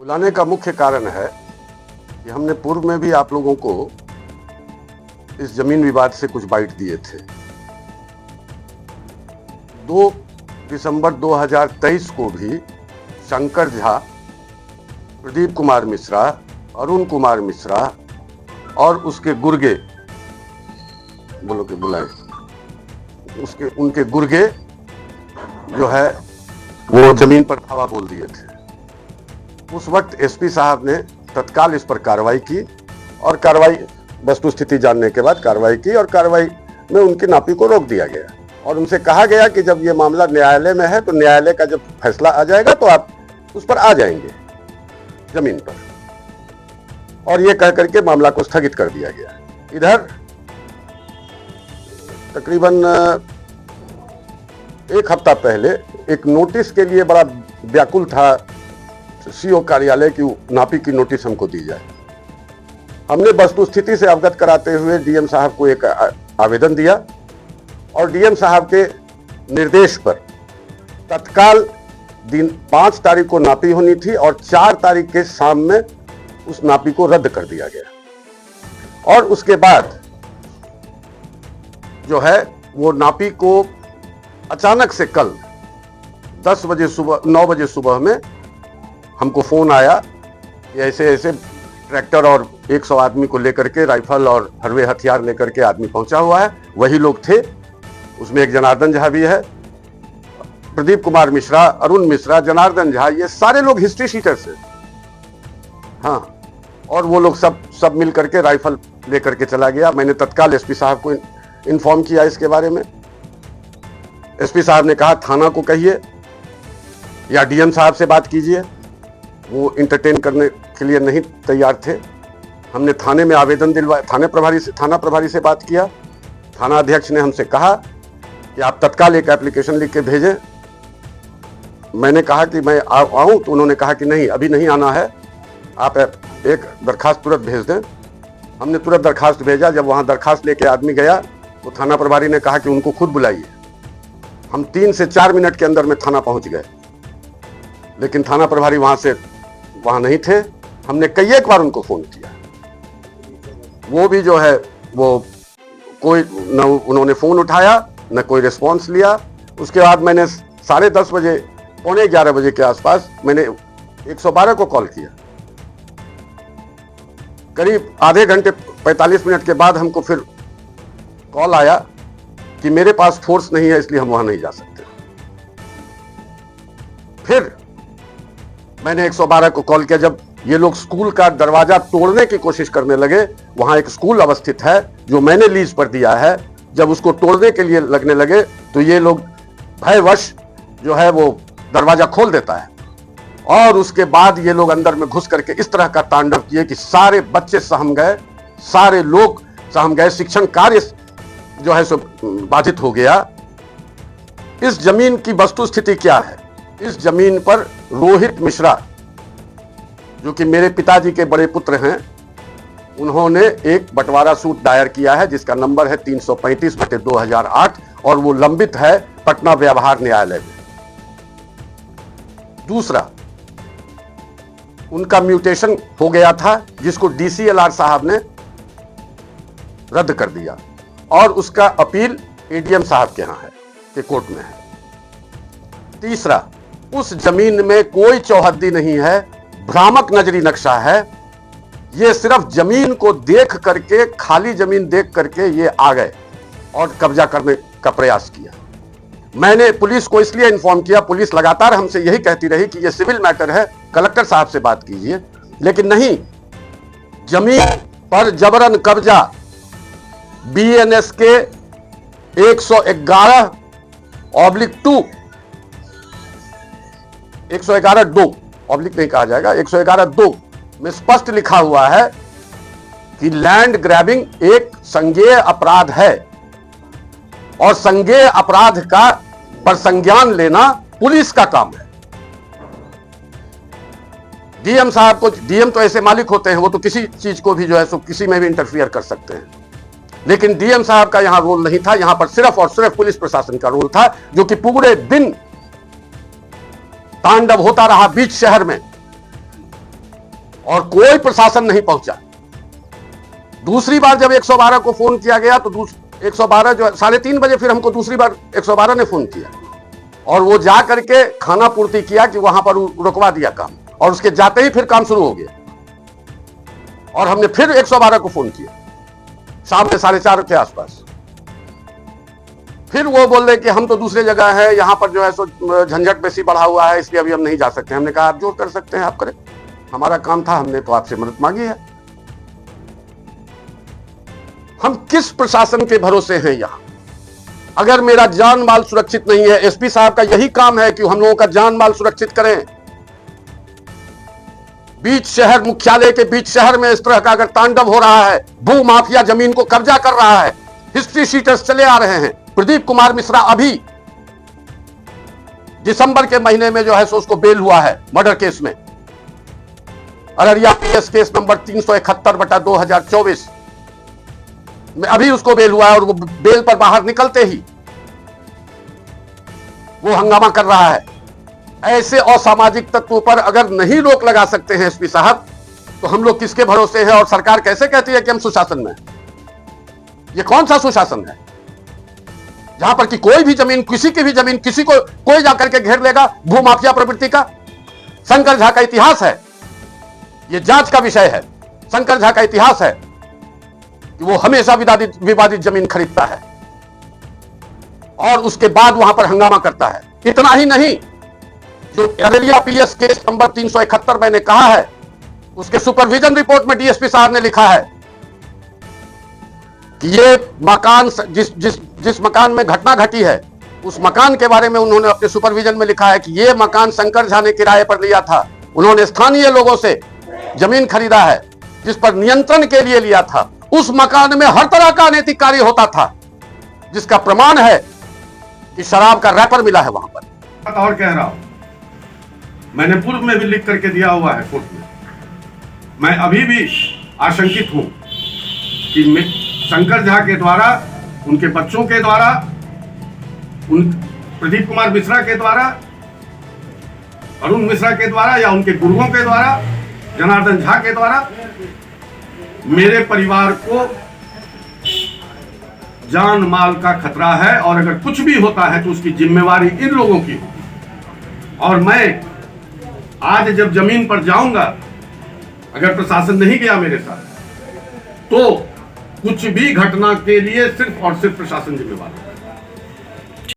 बुलाने का मुख्य कारण है कि हमने पूर्व में भी आप लोगों को इस जमीन विवाद से कुछ बाइट दिए थे। 2 दिसंबर 2023 को भी शंकर झा, प्रदीप कुमार मिश्रा, अरुण कुमार मिश्रा और उसके गुर्गे, बोलो के बुलाए, उनके गुर्गे जो है वो जमीन पर धावा बोल दिए थे। उस वक्त एसपी साहब ने तत्काल इस पर कार्रवाई की और कार्रवाई वस्तु स्थिति जानने के बाद कार्रवाई की और कार्रवाई में उनकी नापी को रोक दिया गया और उनसे कहा गया कि जब ये मामला न्यायालय में है तो न्यायालय का जब फैसला आ जाएगा तो आप उस पर आ जाएंगे जमीन पर, और ये कह करके मामला को स्थगित कर दिया गया। इधर तकरीबन एक हफ्ता पहले एक नोटिस के लिए बड़ा व्याकुल था सीओ कार्यालय की नापी की नोटिस हमको दी जाए। हमने वस्तु स्थिति से अवगत कराते हुए डीएम साहब को एक आवेदन दिया और डीएम साहब के निर्देश पर तत्काल दिन 5 तारीख को नापी होनी थी और 4 तारीख के शाम में उस नापी को रद्द कर दिया गया। और उसके बाद जो है वो नापी को अचानक से कल 9 बजे सुबह में हमको फोन आया कि ऐसे ऐसे ट्रैक्टर और 100 आदमी को लेकर के राइफल और हरवे हथियार लेकर के आदमी पहुंचा हुआ है। वही लोग थे, उसमें एक जनार्दन झा भी है, प्रदीप कुमार मिश्रा, अरुण मिश्रा, जनार्दन झा, ये सारे लोग हिस्ट्री शीटर्स हैं। हाँ, और वो लोग सब मिल करके राइफल लेकर के चला गया। मैंने तत्काल एसपी साहब को इन्फॉर्म किया इसके बारे में। एसपी साहब ने कहा थाना को कहिए या डीएम साहब से बात कीजिए। वो इंटरटेन करने के लिए नहीं तैयार थे। हमने थाने में आवेदन दिलवाया, थाना प्रभारी से बात किया। थाना अध्यक्ष ने हमसे कहा कि आप तत्काल एक एप्लीकेशन लिख के भेजें। मैंने कहा कि मैं आऊं, तो उन्होंने कहा कि नहीं, अभी नहीं आना है, आप एक दरखास्त तुरंत भेज दें। हमने तुरंत दरखास्त भेजा। जब वहां दरखास्त लेके आदमी गया तो थाना प्रभारी ने कहा कि उनको खुद बुलाइए। हम 3 से 4 मिनट के अंदर में थाना पहुंच गए, लेकिन थाना प्रभारी वहां नहीं थे। हमने कई एक बार उनको फोन किया, वो भी जो है वो कोई न उन्होंने फोन उठाया न कोई रिस्पॉन्स लिया। उसके बाद मैंने 10:30 बजे, 11:15 बजे के आसपास मैंने 112 को कॉल किया। करीब आधे घंटे 45 मिनट के बाद हमको फिर कॉल आया कि मेरे पास फोर्स नहीं है, इसलिए हम वहां नहीं जा सकते। फिर मैंने 112 को कॉल किया। जब ये लोग स्कूल का दरवाजा तोड़ने की कोशिश करने लगे, वहां एक स्कूल अवस्थित है जो मैंने लीज पर दिया है, जब उसको तोड़ने के लिए लगने लगे तो ये लोग भयवश जो है वो दरवाजा खोल देता है और उसके बाद ये लोग अंदर में घुस करके इस तरह का तांडव किए कि सारे बच्चे सहम गए, सारे लोग सहम गए, शिक्षण कार्य जो है सो बाधित हो गया। इस जमीन की वस्तु स्थिति क्या है? इस जमीन पर रोहित मिश्रा, जो कि मेरे पिताजी के बड़े पुत्र हैं, उन्होंने एक बंटवारा सूट दायर किया है जिसका नंबर है 335/2008 और वो लंबित है पटना व्यवहार न्यायालय में। दूसरा, उनका म्यूटेशन हो गया था जिसको डीसीएलआर साहब ने रद्द कर दिया और उसका अपील एडीएम साहब के यहां है, के कोर्ट में है। तीसरा, उस जमीन में कोई चौहद्दी नहीं है, भ्रामक नजरी नक्शा है। ये सिर्फ जमीन को देख करके, खाली जमीन देख करके ये आ गए और कब्जा करने का प्रयास किया। मैंने पुलिस को इसलिए इन्फॉर्म किया, पुलिस लगातार हमसे यही कहती रही कि ये सिविल मैटर है, कलेक्टर साहब से बात कीजिए, लेकिन नहीं, जमीन पर जबरन कब्जा बीएनएस के 111/2 111(2) ऑब्लिक नहीं कहा जाएगा, 111(2) में स्पष्ट लिखा हुआ है कि लैंड ग्रैबिंग एक संज्ञेय अपराध है और संज्ञेय अपराध का पर संज्ञान लेना पुलिस का काम है। डीएम साहब को, डीएम तो ऐसे मालिक होते हैं, वो तो किसी चीज को भी जो है सो किसी में भी इंटरफियर कर सकते हैं, लेकिन डीएम साहब का यहां रोल नहीं था। यहां पर सिर्फ और सिर्फ पुलिस प्रशासन का रोल था, जो कि पूरे दिन तांडव होता रहा बीच शहर में। और कोई प्रशासन नहीं पहुंचा। दूसरी बार जब 112 को फोन किया गया तो 112 जो 3:30 बजे फिर हमको दूसरी बार 112 ने फोन किया और वो जा करके खाना पूर्ति किया कि वहां पर रुकवा दिया काम, और उसके जाते ही फिर काम शुरू हो गया। और हमने फिर 112 को फोन किया शाम के 4:30 के आसपास। फिर वो बोल रहे कि हम तो दूसरे जगह है, यहां पर जो है सो झंझट बेसी बढ़ा हुआ है, इसलिए अभी हम नहीं जा सकते। हमने कहा आप जो कर सकते हैं आप करें, हमारा काम था, हमने तो आपसे मदद मांगी है। हम किस प्रशासन के भरोसे हैं यहां? अगर मेरा जान माल सुरक्षित नहीं है, एसपी साहब का यही काम है कि हम लोगों का जान माल सुरक्षित करें। बीच शहर, मुख्यालय के बीच शहर में इस तरह का अगर तांडव हो रहा है, भू माफिया जमीन को कब्जा कर रहा है, हिस्ट्री शीटर्स चले आ रहे हैं। प्रदीप कुमार मिश्रा अभी दिसंबर के महीने में जो है सो उसको बेल हुआ है मर्डर केस में, अररिया पीएस केस नंबर 371/2024 में अभी उसको बेल हुआ है। और वो बेल पर बाहर निकलते ही वो हंगामा कर रहा है। ऐसे असामाजिक तत्वों पर अगर नहीं रोक लगा सकते हैं एसपी साहब, तो हम लोग किसके भरोसे हैं? और सरकार कैसे कहती है कि हम सुशासन में हैं? ये कौन सा सुशासन है जहां पर कि कोई भी जमीन, किसी की भी जमीन, किसी को कोई जाकर के घेर लेगा? भूमाफिया प्रवृत्ति का शंकर झा का इतिहास है, यह जांच का विषय है। शंकर झा का इतिहास है कि वो हमेशा विवादित जमीन खरीदता है और उसके बाद वहां पर हंगामा करता है। इतना ही नहीं, जो अररिया पीएस केस नंबर 371 मैंने कहा है, उसके सुपरविजन रिपोर्ट में डीएसपी साहब ने लिखा है कि ये मकान जिस मकान में घटना घटी है, उस मकान के बारे में उन्होंने अपने सुपरविजन में लिखा है कि ये मकान शंकर झा ने किराए पर लिया था। उन्होंने स्थानीय लोगों से जमीन खरीदा है जिस पर नियंत्रण के लिए लिया था। उस मकान में हर तरह का अनैतिक कार्य होता था, जिसका प्रमाण है कि शराब का रैपर मिला है वहां पर। और कह रहा हूं, मैंने पूर्व में भी लिख करके दिया हुआ है कोर्ट में। मैं अभी भी आशंकित हूं कि शंकर झा के द्वारा, उनके बच्चों के द्वारा, उन प्रदीप कुमार मिश्रा के द्वारा, अरुण मिश्रा के द्वारा या उनके गुरुओं के द्वारा, जनार्दन झा के द्वारा मेरे परिवार को जान माल का खतरा है। और अगर कुछ भी होता है तो उसकी जिम्मेवारी इन लोगों की होगी। और मैं आज जब जमीन पर जाऊंगा, अगर प्रशासन नहीं गया मेरे साथ, तो कुछ भी घटना के लिए सिर्फ और सिर्फ प्रशासन जिम्मेवार है।